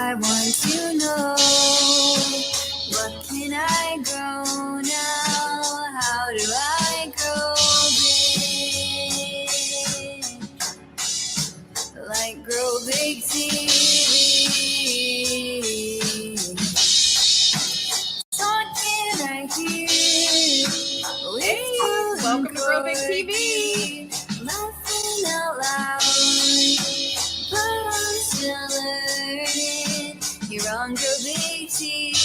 I want to know, what can I grow now? How do I grow big? Like Grow Big TV. What can I hear? Welcome to Grow Big TV. Laughing out loud, but I'm still learning. You're on Grow Big TV.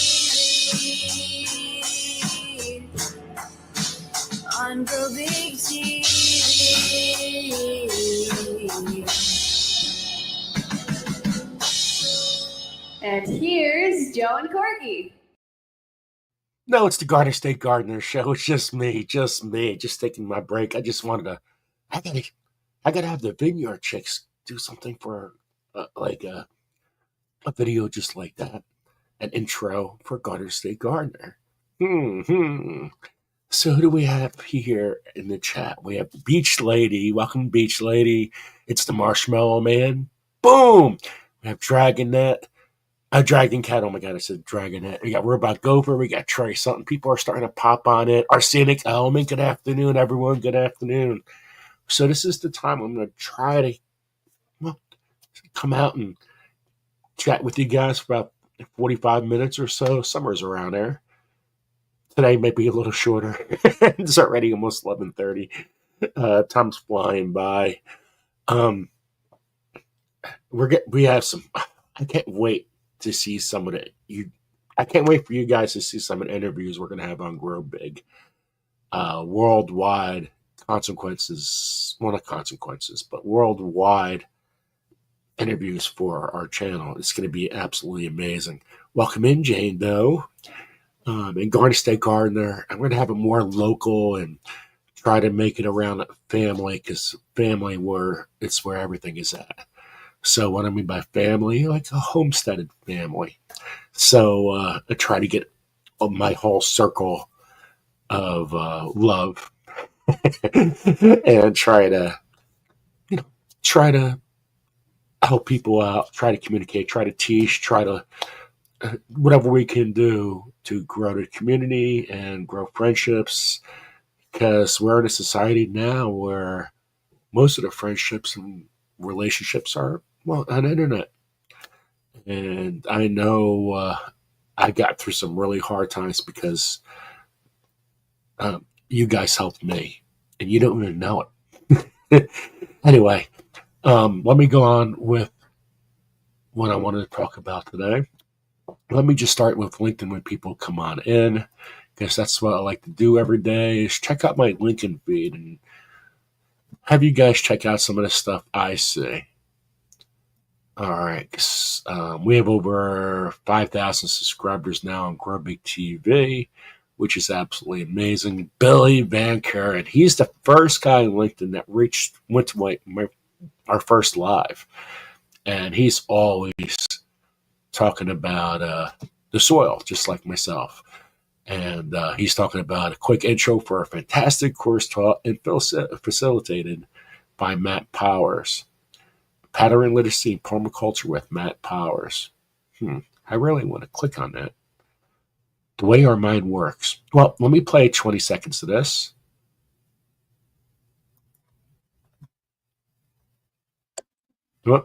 On Grow Big TV. And here's Joe and Corky. No, it's the Garden State Gardener Show. It's just me, just taking my break. I just wanted to, I gotta have the Vineyard Chicks do something for, like a video just like that, an intro for Garden State Gardener. So who do we have here in the chat? We have Beach Lady. Welcome, Beach Lady. It's the Marshmallow Man. Boom. We have Dragonette. Dragon Cat, oh my God, I said Dragonette. We got Robot Gopher, we got Trey Something. People are starting to pop on it. Arsenic Element, good afternoon, everyone. Good afternoon. So this is the time I'm going to try to come out and chat with you guys for about 45 minutes or so. Summer's around there. Today may be a little shorter. It's already almost 11:30. Time's flying by. We have some, I can't wait to see some of I can't wait for you guys to see some of the interviews we're going to have on Grow Big. Worldwide consequences, well, not consequences, but worldwide interviews for our channel. It's going to be absolutely amazing. Welcome in, Jane Doe. And Garden State Gardener. I'm going to have it more local and try to make it around family, because family it's where everything is at. So what I mean by family, like a homesteaded family. So I try to get my whole circle of love and try to help people out, try to communicate, try to teach, try to whatever we can do to grow the community and grow friendships, because we're in a society now where most of the friendships and relationships are on the internet. And I know I got through some really hard times because you guys helped me, and you don't even know it. Anyway, let me go on with what I wanted to talk about today. Let me just start with LinkedIn when people come on in, because that's what I like to do every day, is check out my LinkedIn feed and have you guys check out some of the stuff I see. All right. We have over 5,000 subscribers now on Grow Big TV, which is absolutely amazing. Billy Van Kuren, he's the first guy on LinkedIn that went to our first live. And he's always talking about the soil, just like myself. And he's talking about a quick intro for a fantastic course taught and facilitated by Matt Powers. Pattern Literacy and Permaculture with Matt Powers. I really want to click on that. The way our mind works. Well, let me play 20 seconds of this. That's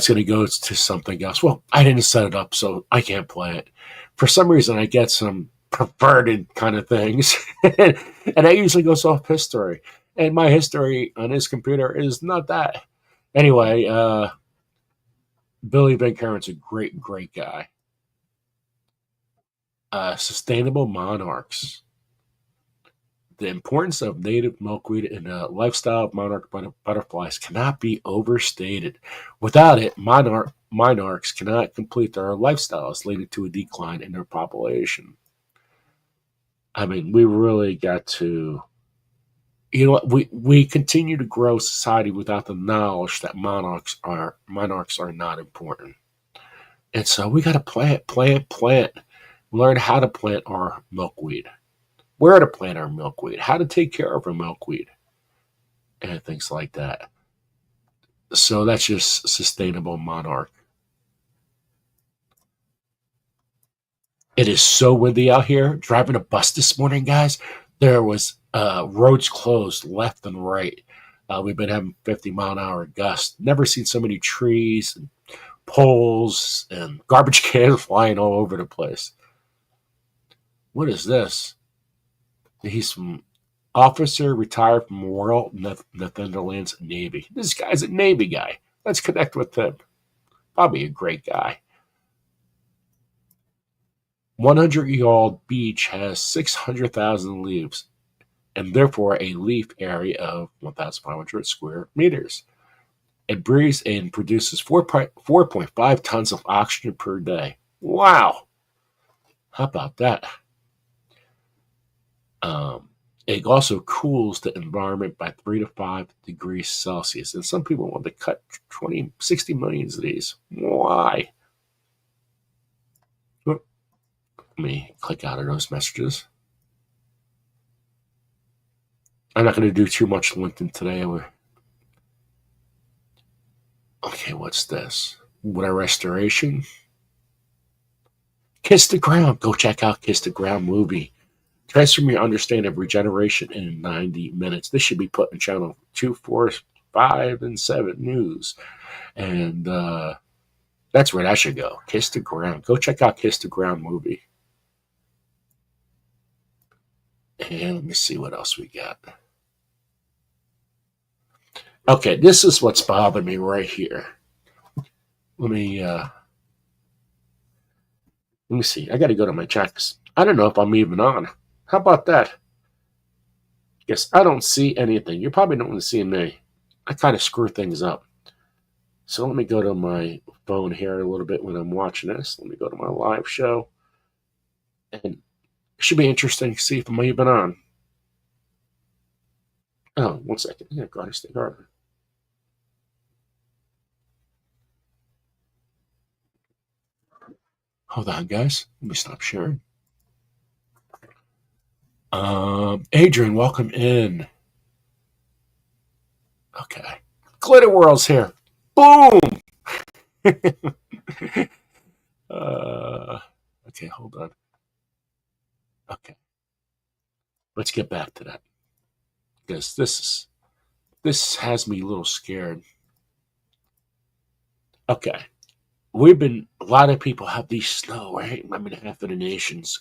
going to go to something else. Well, I didn't set it up, so I can't play it. For some reason, I get some perverted kind of things, and that usually goes off history. And my history on his computer is not that. Anyway, Billy Van Kuren's a great, great guy. Sustainable monarchs. The importance of native milkweed in the lifestyle of monarch butterflies cannot be overstated. Without it, monarchs cannot complete their lifestyles, leading to a decline in their population. I mean, we really got to, we continue to grow society without the knowledge that monarchs are not important. And so we got to plant, learn how to plant our milkweed, where to plant our milkweed, how to take care of our milkweed, and things like that. So that's just Sustainable Monarch. It is so windy out here. Driving a bus this morning, guys, there was roads closed left and right. We've been having 50-mile-an-hour gusts. Never seen so many trees and poles and garbage cans flying all over the place. What is this? He's from officer retired from Royal Netherlands Navy. This guy's a Navy guy. Let's connect with him. Probably a great guy. 100-year-old beach has 600,000 leaves and therefore a leaf area of 1,500 square meters. It breathes and produces 4.5 tons of oxygen per day. Wow. How about that? It also cools the environment by 3 to 5 degrees Celsius. And some people want to cut 60 millions of these. Why? Let me click out of those messages. I'm not going to do too much LinkedIn today. Okay, what's this? What a restoration. Kiss the Ground. Go check out Kiss the Ground movie. Transform your understanding of regeneration in 90 minutes. This should be put in channel 2, 4, 5, and 7 news. And that's where that should go. Kiss the Ground. Go check out Kiss the Ground movie. And let me see what else we got. Okay, this is what's bothering me right here. Let me see. I got to go to my checks. I don't know if I'm even on. How about that? Guess I don't see anything. You probably don't want to see me. I kind of screw things up. So let me go to my phone here a little bit when I'm watching this. Let me go to my live show. And it should be interesting to see if I'm even on. Oh, 1 second. Yeah, gotta stay guarded. Hold on, guys. Let me stop sharing. Adrian, welcome in. Okay. Glitter World's here. Boom! Okay, hold on. Okay. Let's get back to that. Because this has me a little scared. Okay. A lot of people have these snow, right? I mean, half of the nation's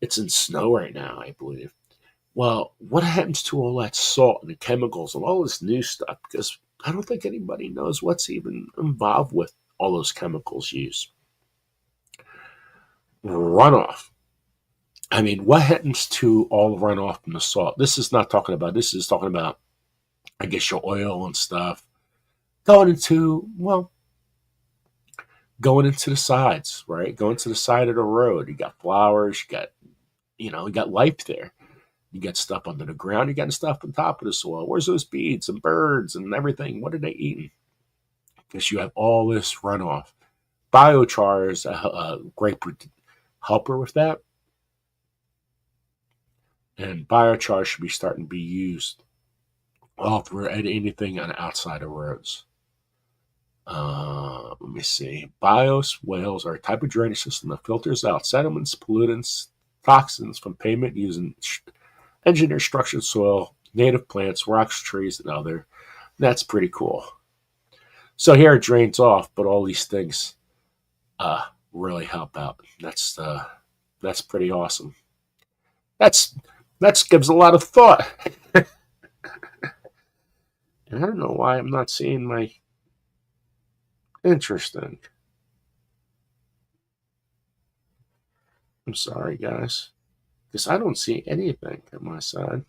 it's in snow right now, I believe. Well, what happens to all that salt and the chemicals and all this new stuff? Because I don't think anybody knows what's even involved with all those chemicals used. Runoff. I mean, what happens to all the runoff from the salt? This is talking about, I guess, your oil and stuff going into the sides, right? Going to the side of the road. You got flowers, you got life there. You got stuff under the ground, you got stuff on top of the soil. Where's those bees and birds and everything? What are they eating? Because you have all this runoff. Biochar is a great helper with that. And biochar should be starting to be used all through anything on the outside of roads. Let me see. Bioswales are a type of drainage system that filters out sediments, pollutants, toxins from pavement using engineered structured soil, native plants, rocks, trees, and other. That's pretty cool. So here it drains off, but all these things really help out. That's pretty awesome. That gives a lot of thought. And I don't know why I'm not seeing my interesting. I'm sorry, guys. Because I don't see anything at my side.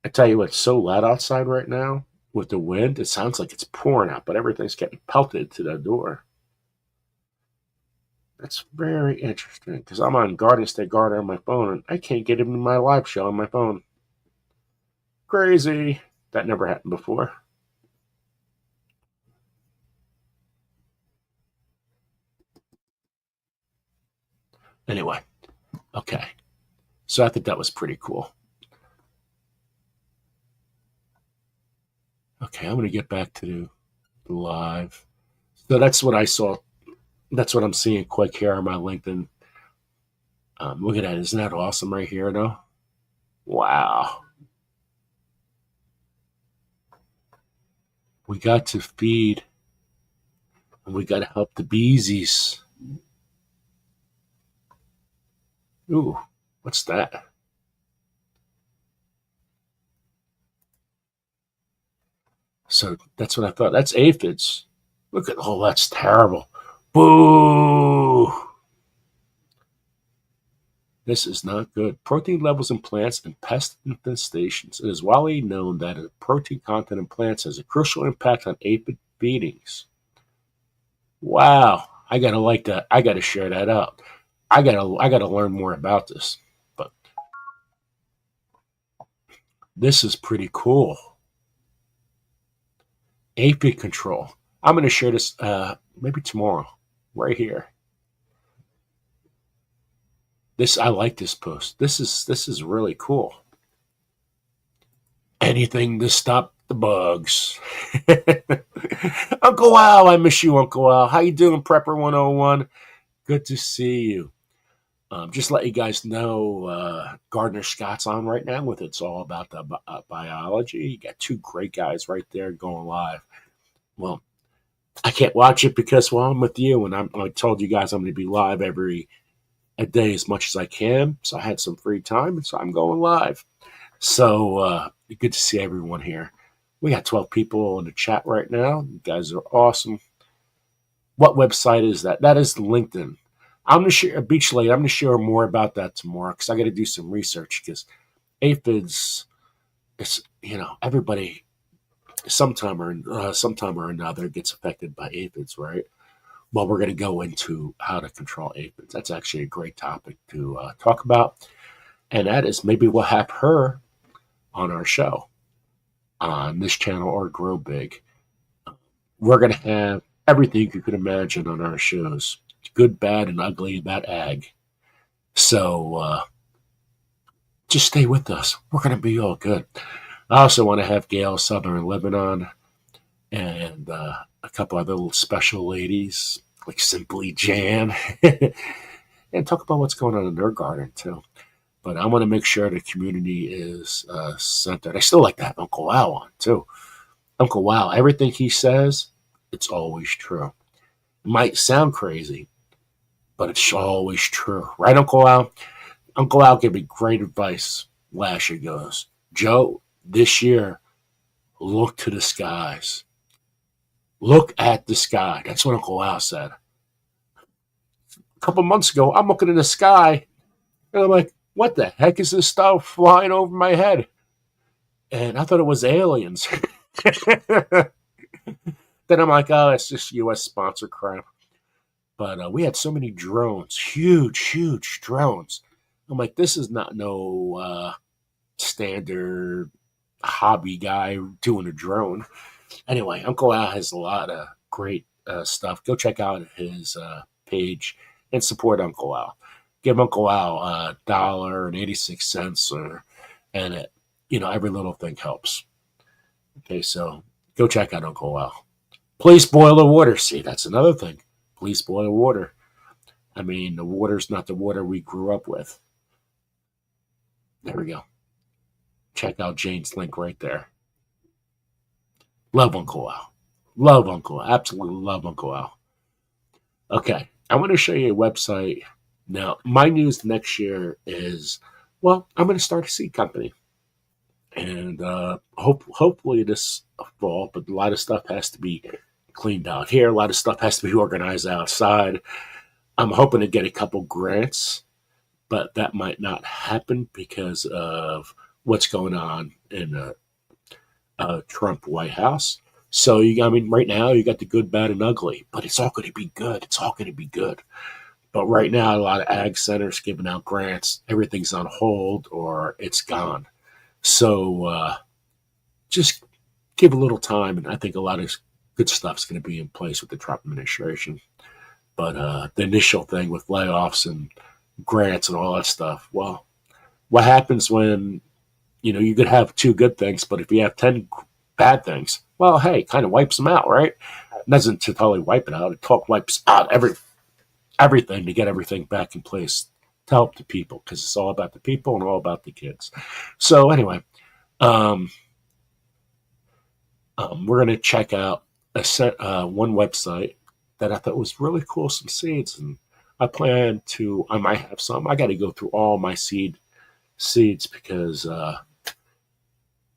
I tell you what, it's so loud outside right now with the wind. It sounds like it's pouring out, but everything's getting pelted to the door. That's very interesting because I'm on Garden State Garden on my phone and I can't get into my live show on my phone. Crazy. That never happened before. Anyway, okay. So I think that was pretty cool. Okay, I'm going to get back to the live. So that's what I saw. That's what I'm seeing quick here on my LinkedIn. Look at that. Isn't that awesome right here, though? Wow. We got to feed and we got to help the beesies. Ooh, what's that? So that's what I thought. That's aphids. Look at, oh, that's terrible. Boo! This is not good. Protein levels in plants and pest infestations. It is widely known that a protein content in plants has a crucial impact on aphid feedings. Wow, I gotta like that. I gotta share that out. I gotta learn more about this. But this is pretty cool. Aphid control. I'm gonna share this maybe tomorrow, right here. I like this post. This is really cool. Anything to stop the bugs. Uncle Al, I miss you, Uncle Al. How you doing, Prepper 101? Good to see you. Just let you guys know, Gardner Scott's on right now with It's All About the Biology. You got two great guys right there going live. Well, I can't watch it because, well, I'm with you, and I told you guys I'm going to be live every a day as much as I can. So I had some free time, and so I'm going live. So good to see everyone here. We got 12 people in the chat right now. You guys are awesome. What website is that? That is LinkedIn. I'm going to share Beach Lady. I'm going to share more about that tomorrow because I got to do some research because aphids, it's, everybody sometime or another gets affected by aphids, right? Well, we're going to go into how to control aphids. That's actually a great topic to talk about. And that is maybe we'll have her on our show on this channel or Grow Big. We're going to have everything you could imagine on our shows. Good, bad, and ugly about ag. So just stay with us. We're going to be all good. I also want to have Gail Southern Lebanon and a couple other little special ladies like Simply Jan and talk about what's going on in their garden too. But I want to make sure the community is centered. I still like to have Uncle Al on too. Uncle Al, everything he says, it's always true. It might sound crazy, but it's always true. Right, Uncle Al? Uncle Al gave me great advice last year. He goes, Joe, this year, look to the skies. Look at the sky. That's what Uncle Al said. A couple months ago, I'm looking in the sky, and I'm like, what the heck is this stuff flying over my head? And I thought it was aliens. Then I'm like, oh, it's just U.S. sponsor crap. But we had so many drones, huge drones. I'm like, this is not no standard hobby guy doing a drone. Anyway, Uncle Al has a lot of great stuff. Go check out his page and support Uncle Al. Give Uncle Al $1.86, and every little thing helps. Okay, so go check out Uncle Al. Please boil the water. See, that's another thing. Please boil water. I mean, the water's not the water we grew up with. There we go. Check out Jane's link right there. Love Uncle Al. Love Uncle Al. Absolutely love Uncle Al. Okay, I want to show you a website. Now, my news next year is, well, I'm going to start a seed company. And hopefully this fall, but a lot of stuff has to be cleaned out here. A lot of stuff has to be organized outside. I'm hoping to get a couple grants, but that might not happen because of what's going on in the Trump White House. So, right now you got the good, bad, and ugly, but it's all going to be good. It's all going to be good. But right now, a lot of ag centers giving out grants. Everything's on hold or it's gone. So just give a little time, and I think a lot of good stuff's going to be in place with the Trump administration. But the initial thing with layoffs and grants and all that stuff, well, what happens when, you could have two good things, but if you have 10 bad things, Well, hey, kind of wipes them out, right? It doesn't totally wipe it out. It wipes out everything to get everything back in place to help the people, because it's all about the people and all about the kids. So anyway, um, we're going to check out one website that I thought was really cool, some seeds, and I might have some. I got to go through all my seeds because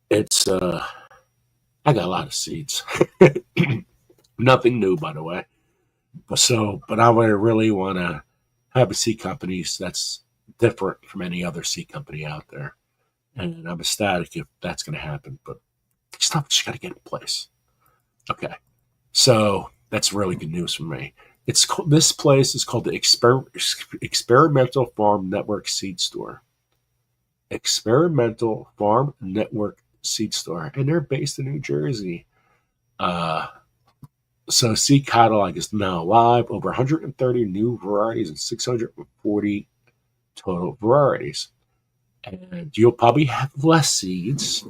it's I got a lot of seeds. Nothing new, by the way. But I would really want to have a seed company that's different from any other seed company out there, and I'm ecstatic if that's going to happen. But stuff just got to get in place. Okay, so that's really good news for me. This place is called the Experimental Farm Network Seed Store. Experimental Farm Network Seed Store, and they're based in New Jersey. So seed catalog is now live. Over 130 new varieties and 640 total varieties. And you'll probably have less seeds,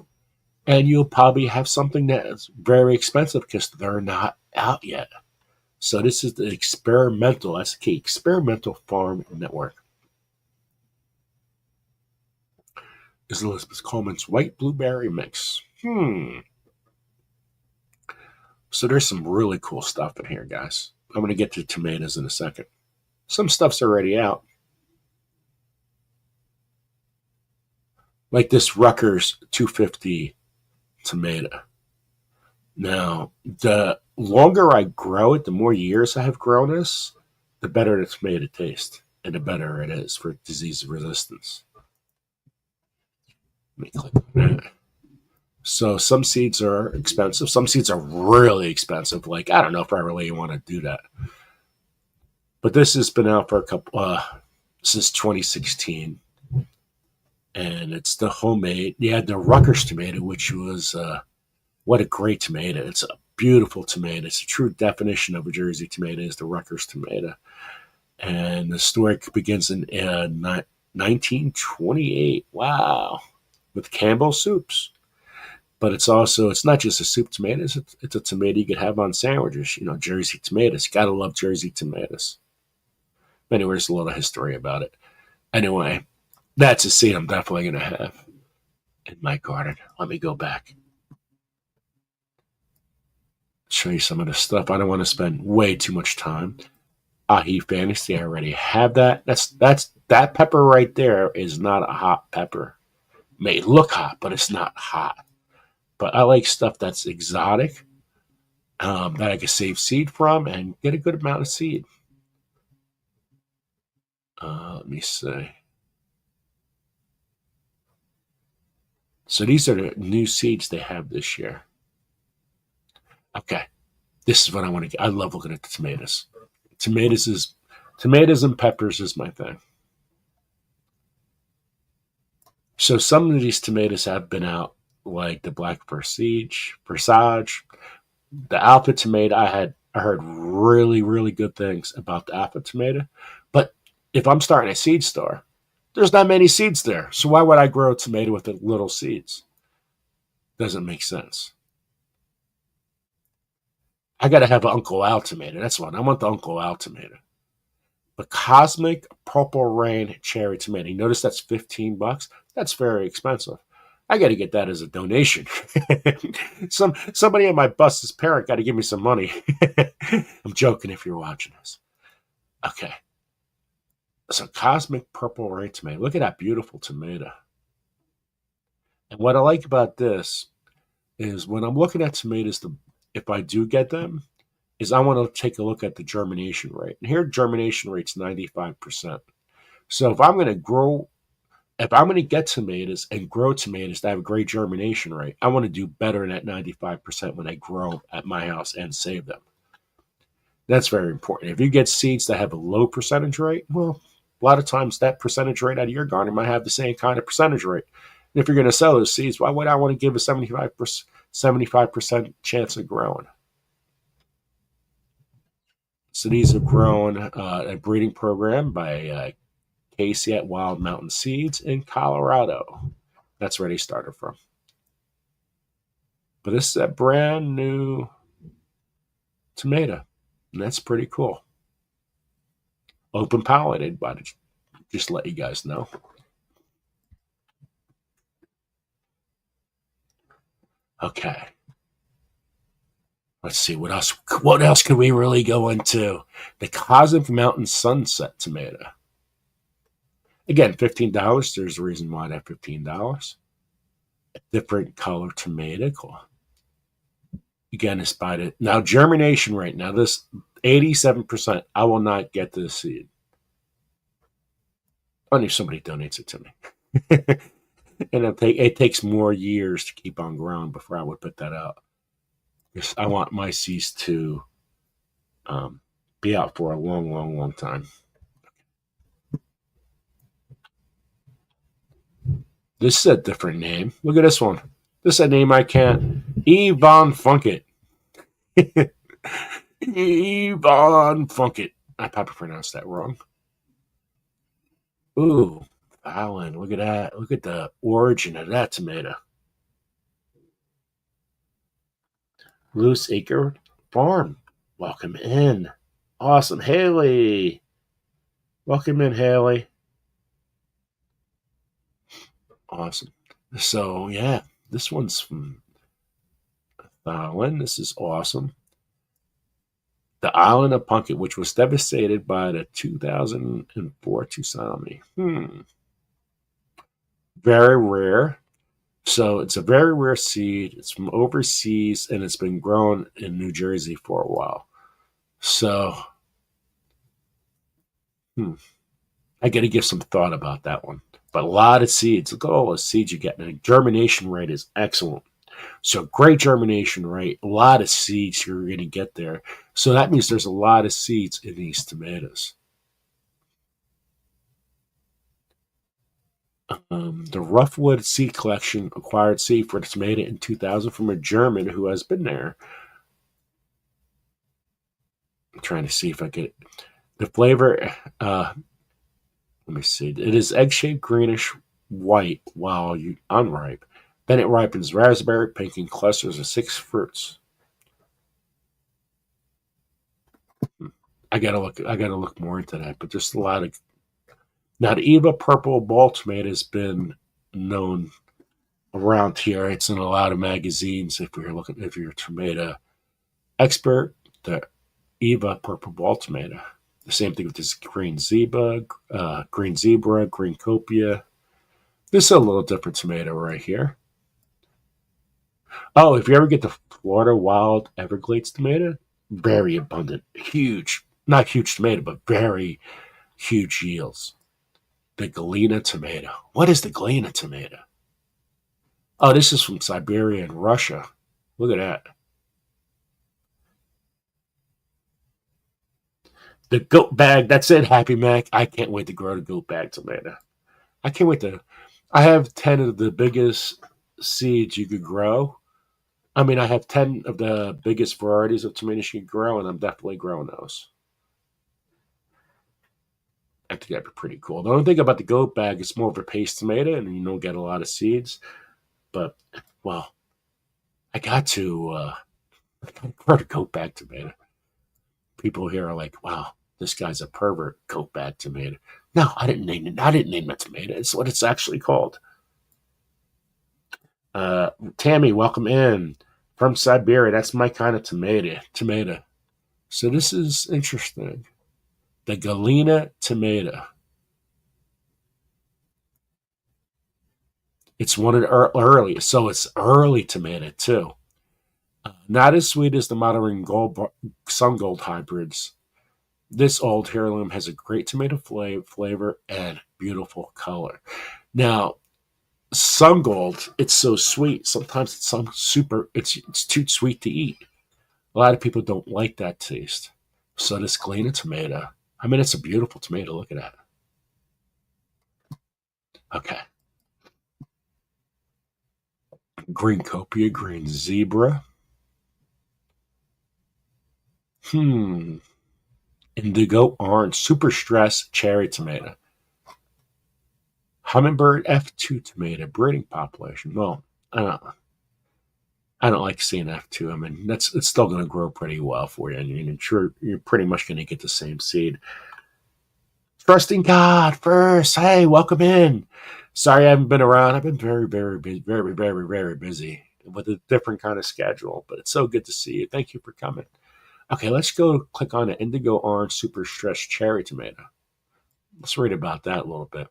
and you'll probably have something that's very expensive because they're not out yet. So this is the experimental, that's the key, Experimental Farm Network. Is Elizabeth Coleman's White Blueberry Mix. So there's some really cool stuff in here, guys. I'm going to get to tomatoes in a second. Some stuff's already out. Like this Rutgers 250 tomato. Now, the longer I grow it, the more years I have grown this, the better the tomato tastes and the better it is for disease resistance. Let me click on that. So some seeds are expensive. Some seeds are really expensive. Like, I don't know if I really want to do that. But this has been out for a couple, since 2016. And it's the homemade. You had the Rutgers tomato, which was, what a great tomato. It's a beautiful tomato. It's a true definition of a Jersey tomato is the Rutgers tomato. And the story begins in 1928. Wow. With Campbell soups. But it's not just a soup tomato. It's a tomato you could have on sandwiches. You know, Jersey tomatoes. Gotta love Jersey tomatoes. Anyway, there's a lot of history about it. Anyway, that's a seed I'm definitely going to have in my garden. Let me go back. Show you some of the stuff. I don't want to spend way too much time. Ahi Fantasy, I already have that. That pepper right there is not a hot pepper. It may look hot, but it's not hot. But I like stuff that's exotic, that I can save seed from and get a good amount of seed. Let me see. So these are the new seeds they have this year. Okay, this is what I want to get. I love looking at the tomatoes. Tomatoes and peppers is my thing. So some of these tomatoes have been out, like the Black Presage, the Alpha tomato. I heard really, really good things about the Alpha tomato. But if I'm starting a seed store, there's not many seeds there. So why would I grow a tomato with the little seeds? Doesn't make sense. I got to have an Uncle Al tomato. That's what I want, the Uncle Al tomato. The Cosmic Purple Rain Cherry Tomato. Notice that's $15. That's very expensive. I got to get that as a donation. Somebody at my bus's parent got to give me some money. I'm joking if you're watching this. Okay. So Cosmic Purple Rain Tomato. Look at that beautiful tomato. And what I like about this is when I'm looking at tomatoes, if I do get them, is I want to take a look at the germination rate. And here, germination rate's 95%. So if I'm going to get tomatoes and grow tomatoes that have a great germination rate, I want to do better than that 95% when I grow at my house and save them. That's very important. If you get seeds that have a low percentage rate, well, a lot of times that percentage rate out of your garden might have the same kind of percentage rate. And if you're going to sell those seeds, why would I want to give a 75% chance of growing? So these are grown a breeding program by Casey at Wild Mountain Seeds in Colorado. That's where they started from. But this is a brand new tomato, and that's pretty cool. Open piloted, but just let you guys know. Okay. Let's see what else. What else can we really go into? The Cosmic Mountain Sunset tomato. Again, $15. There's a reason why that $15. A different color tomato. Cool. Again, it's by the now germination rate. Now this 87%. I will not get this seed. Only if somebody donates it to me. And it takes more years to keep on growing before I would put that out. Because I want my seeds to be out for a long, long, long time. This is a different name. Look at this one. This is a name I can't. Yvonne Funkit. Yvonne Funkit. I probably pronounced that wrong. Ooh, Fallon. Look at that. Look at the origin of that tomato. Loose Acre Farm. Welcome in. Awesome. Haley. Welcome in, Haley. Awesome. So, yeah, this one's from Fallon. This is awesome. The island of Punkit, which was devastated by the 2004 tsunami. Very rare. So it's a very rare seed. It's from overseas, and it's been grown in New Jersey for a while. So, I got to give some thought about that one. But a lot of seeds. Look at all the seeds you get. And the germination rate is excellent. So great germination rate. A lot of seeds you're going to get there. So that means there's a lot of seeds in these tomatoes. The Roughwood Seed Collection acquired seed for the tomato in 2000 from a German who has been there. I'm trying to see if I get the flavor. Let me see. It is egg-shaped greenish white while unripe. Then it ripens raspberry pink in clusters of 6 fruits. I gotta look more into that, but just a lot of. Now the Eva purple ball tomato has been known around here. It's in a lot of magazines. If you're a tomato expert, the Eva purple ball tomato. The same thing with this green zebra, green copia. This is a little different tomato right here. Oh, if you ever get the Florida Wild Everglades tomato, very abundant, huge, not huge tomato, but very huge yields. The Galena tomato. What is the Galena tomato? Oh, this is from Siberia and Russia. Look at that. The goat bag. That's it, Happy Mac. I can't wait to grow the goat bag tomato. I can't wait to. I have 10 of the biggest seeds you could grow. I mean, I have 10 of the biggest varieties of tomatoes you can grow, and I'm definitely growing those. I think that'd be pretty cool. The only thing about the goat bag, it's more of a paste tomato, and you don't get a lot of seeds. But, well, I got to grow the goat bag tomato. People here are like, wow, this guy's a pervert, goat bag tomato. No, I didn't name it. I didn't name that tomato. It's what it's actually called. Tammy, welcome in from Siberia. That's my kind of tomato. So this is interesting. The Galena tomato. It's one of the early, so it's early tomato too. Not as sweet as the modern sun gold hybrids. This old heirloom has a great tomato flavor and beautiful color. Now, sun gold, it's so sweet. Sometimes it's too sweet to eat. A lot of people don't like that taste. So this Galena tomato, I mean, it's a beautiful tomato. Look at that. Okay. Green copia, green zebra. Indigo orange, super stress cherry tomato. Hummingbird F2 tomato breeding population. Well, I don't know. I don't like CNF2. I mean, it's still going to grow pretty well for you, and you're pretty much going to get the same seed. Trusting God first. Hey, welcome in. Sorry I haven't been around. I've been very, very busy, very, very, very busy with a different kind of schedule, but it's so good to see you. Thank you for coming. Okay, let's go click on the Indigo Orange Super Stress Cherry Tomato. Let's read about that a little bit.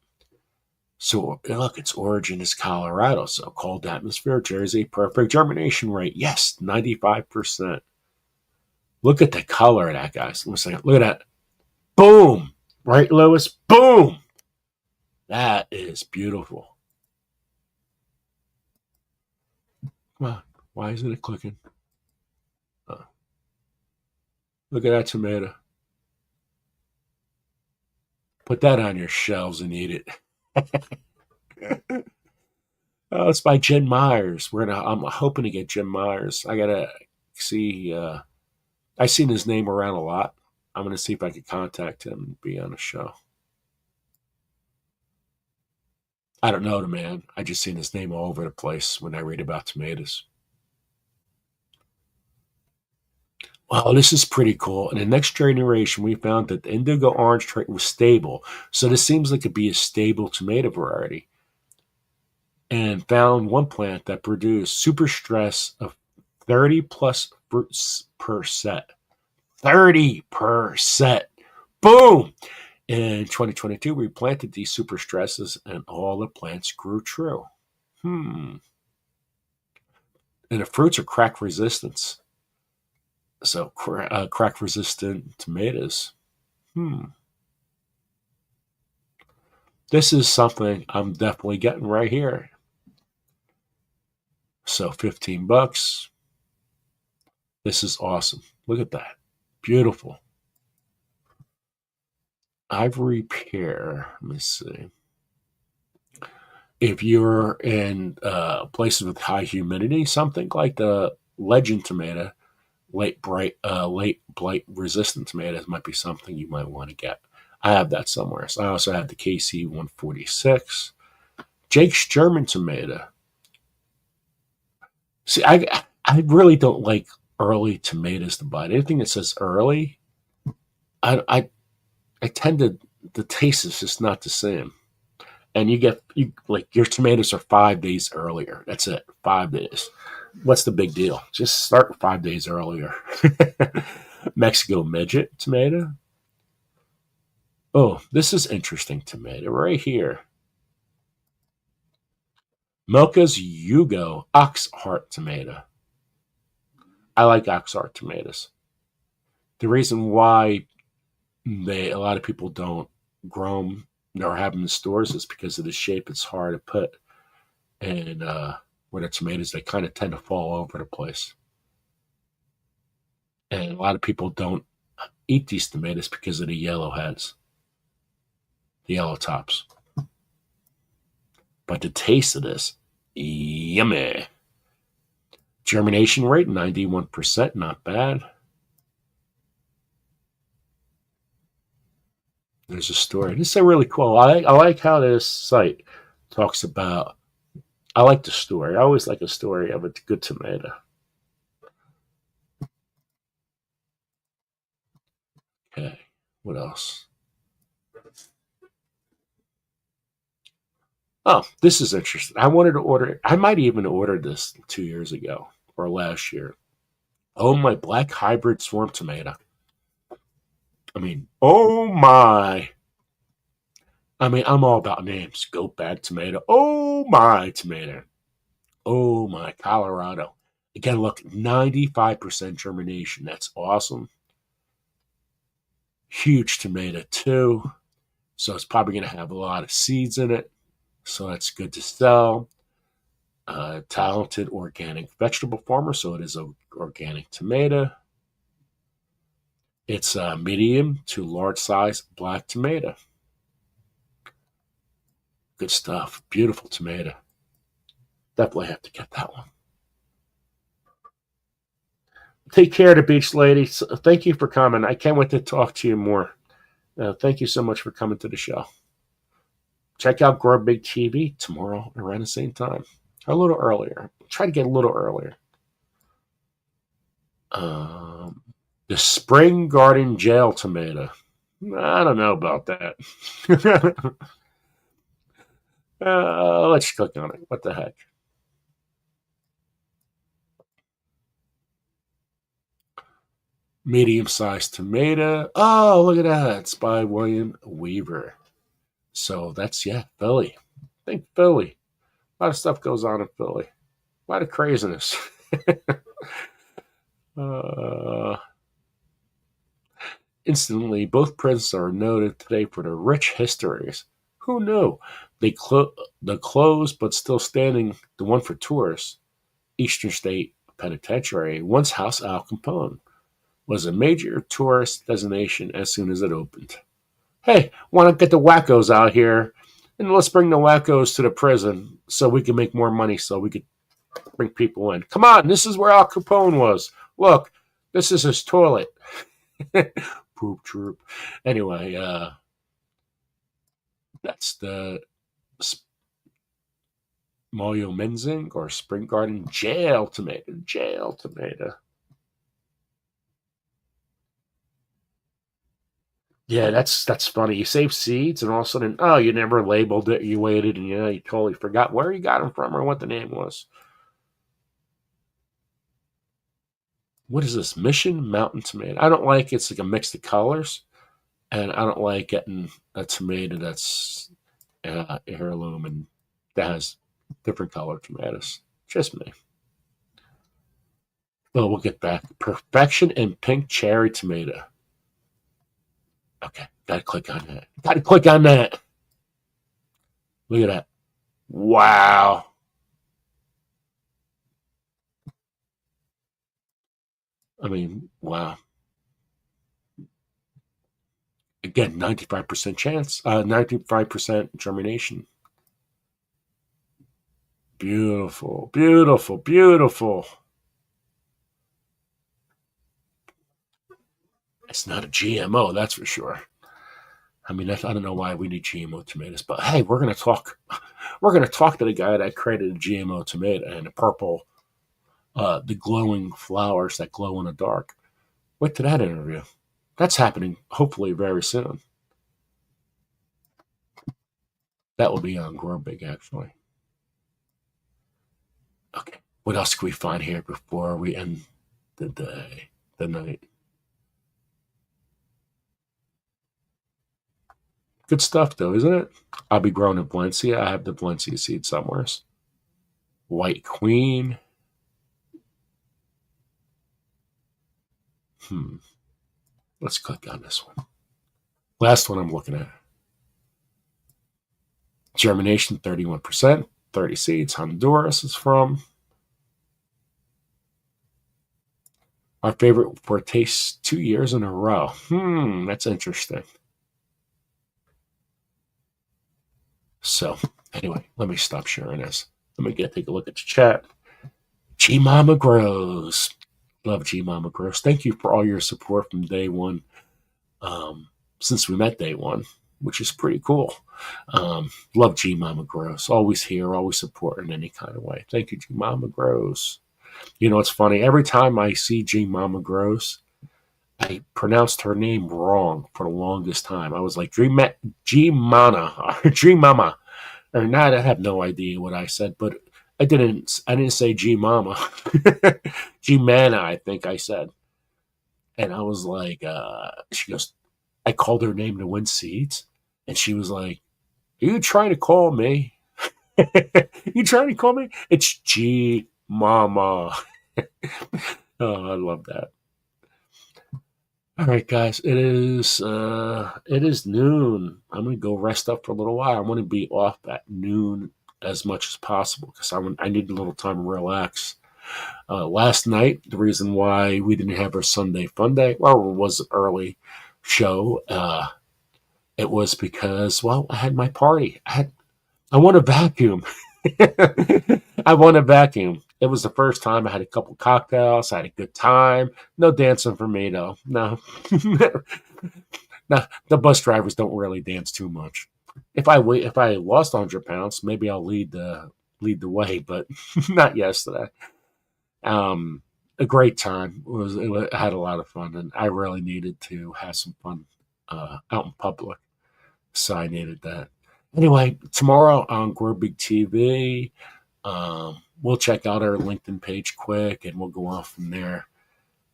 So, look, its origin is Colorado, so cold atmosphere, Jersey, perfect germination rate. Yes, 95%. Look at the color of that, guys. Look at that. Boom. Right, Lewis? Boom. That is beautiful. Come on. Why isn't it clicking? Look at that tomato. Put that on your shelves and eat it. Oh, it's by Jim Myers. I'm hoping to get Jim Myers. I gotta see. I've seen his name around a lot. I'm gonna see if I can contact him and be on the show. I don't know the man. I just seen his name all over the place when I read about tomatoes. Well, this is pretty cool. In the next generation, we found that the indigo orange trait was stable. So this seems like it could be a stable tomato variety. And found one plant that produced super stress of 30 plus fruits per set. 30%. Boom! In 2022, we planted these super stresses and all the plants grew true. And the fruits are crack resistance. So crack resistant tomatoes. This is something I'm definitely getting right here. So $15. This is awesome. Look at that. Beautiful. Ivory pear. Let me see. If you're in places with high humidity, something like the Legend tomato, late blight resistant tomatoes might be something you might want to get. I have that somewhere. So I also have the KC 146. Jake's German tomato. See, I really don't like early tomatoes to buy. Anything that says early, I tend to, the taste is just not the same. And your tomatoes are 5 days earlier. That's it, 5 days. What's the big deal? Just start 5 days earlier. Mexico midget tomato. Oh, this is interesting tomato right here. Milka's Yugo Oxheart tomato. I like Oxheart tomatoes. The reason why a lot of people don't grow them or have them in stores is because of the shape. It's hard to put. And where the tomatoes, they kind of tend to fall over the place. And a lot of people don't eat these tomatoes because of the yellow heads, the yellow tops. But the taste of this, yummy. Germination rate, 91%, not bad. There's a story. This is really cool. I like how this site talks about, I like the story. I always like a story of a good tomato. Okay, what else? Oh, this is interesting. I wanted to order, I might even ordered this 2 years ago or last year. Oh, my black hybrid swarm tomato. I mean, oh my. I mean, I'm all about names. Goat bag tomato. Oh my tomato. Oh my Colorado. Again, look, 95% germination. That's awesome. Huge tomato too. So it's probably going to have a lot of seeds in it. So that's good to sell. Talented organic vegetable farmer. So it is an organic tomato. It's a medium to large size black tomato. Good stuff. Beautiful tomato. Definitely have to get that one. Take care of the beach ladies. Thank you for coming. I can't wait to talk to you more. Thank you so much for coming to the show. Check out Grow Big TV tomorrow around the same time. Or a little earlier. Try to get a little earlier. The Spring Garden Jail tomato. I don't know about that. Let's click on it. What the heck? Medium-sized tomato. Oh, look at that. It's by William Weaver. So that's, yeah, Philly. I think Philly. A lot of stuff goes on in Philly. A lot of craziness. Instantly, both prisons are noted today for their rich histories. Who knew? The closed but still standing, the one for tourists, Eastern State Penitentiary, once housed Al Capone, was a major tourist destination as soon as it opened. Hey, why not get the wackos out here and let's bring the wackos to the prison so we can make more money so we could bring people in. Come on, this is where Al Capone was. Look, this is his toilet. Poop troop. Anyway, that's the Moyo Menzing or Spring Garden Jail tomato. Jail tomato. Yeah, that's funny. You save seeds, and all of a sudden, oh, you never labeled it. You waited, and you totally forgot where you got them from or what the name was. What is this? Mission Mountain tomato. I don't like it's like a mix of colors, and I don't like getting a tomato that's heirloom and that has different color tomatoes. Just me. Well, we'll get back. Perfection and pink cherry tomato. Okay, gotta click on that. Gotta click on that. Look at that. Wow. I mean, wow. Again, 95% chance, 95% germination. Beautiful, beautiful, beautiful. It's not a GMO, that's for sure. I mean, I don't know why we need GMO tomatoes, but hey, we're gonna talk. We're gonna talk to the guy that created a GMO tomato and the purple, the glowing flowers that glow in the dark. Wait to that interview. That's happening hopefully very soon. That will be on Grow Big, actually. Okay, what else can we find here before we end the day, the night? Good stuff, though, isn't it? I'll be growing in Valencia. I have the Valencia seed somewhere. White Queen. Let's click on this one. Last one I'm looking at. Germination 31%, 30 seeds. Honduras is from. Our favorite for taste 2 years in a row. That's interesting. So, anyway, let me stop sharing this. Let me take a look at the chat. G Mama Grows. Love G Mama Grows. Thank you for all your support from day one. Since we met day one, which is pretty cool. Love G Mama Grows. Always here, always support in any kind of way. Thank you, G Mama Grows. You know, it's funny. Every time I see G Mama Grows, I pronounced her name wrong for the longest time. I was like, G Mana or G Mama. Or not, I have no idea what I said, but I didn't say G Mama. G Mana, I think I said. And I was like, she goes, I called her name to win seeds. And she was like, are you trying to call me? You trying to call me? It's G Mama. Oh, I love that. All right, guys, it is noon. I'm gonna go rest up for a little while. I'm gonna be off at noon as much as possible because I need a little time to relax. Last night, the reason why we didn't have our Sunday Fun Day, well, it was an early show. It was because, well, I had my party. I want to vacuum. I want to vacuum. It was the first time I had a couple cocktails. I had a good time. No dancing for me, though. No. No, the bus drivers don't really dance too much. If I lost 100 pounds, maybe I'll lead the way, but not yesterday. a great time. I had a lot of fun, and I really needed to have some fun out in public. So I needed that. Anyway, tomorrow on Grow Big TV, we'll check out our LinkedIn page quick, and we'll go off from there.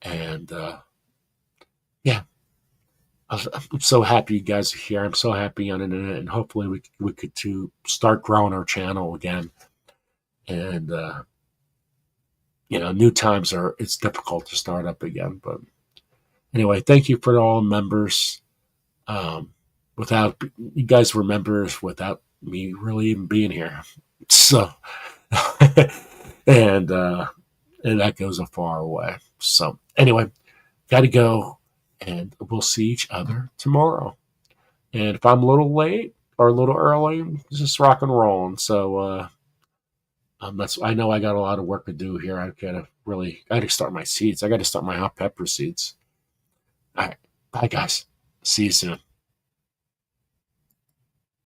And yeah, I'm so happy you guys are here. I'm so happy on the internet, and hopefully we could to start growing our channel again. And new times it's difficult to start up again. But anyway, thank you for all members. Without you guys were members without me really even being here. So and that goes a far way. So anyway, gotta go, and we'll see each other tomorrow. And if I'm a little late or a little early, just rock and roll. And so I know I got a lot of work to do here. I gotta start my seeds. I gotta start my hot pepper seeds. All right. Bye guys. See you soon.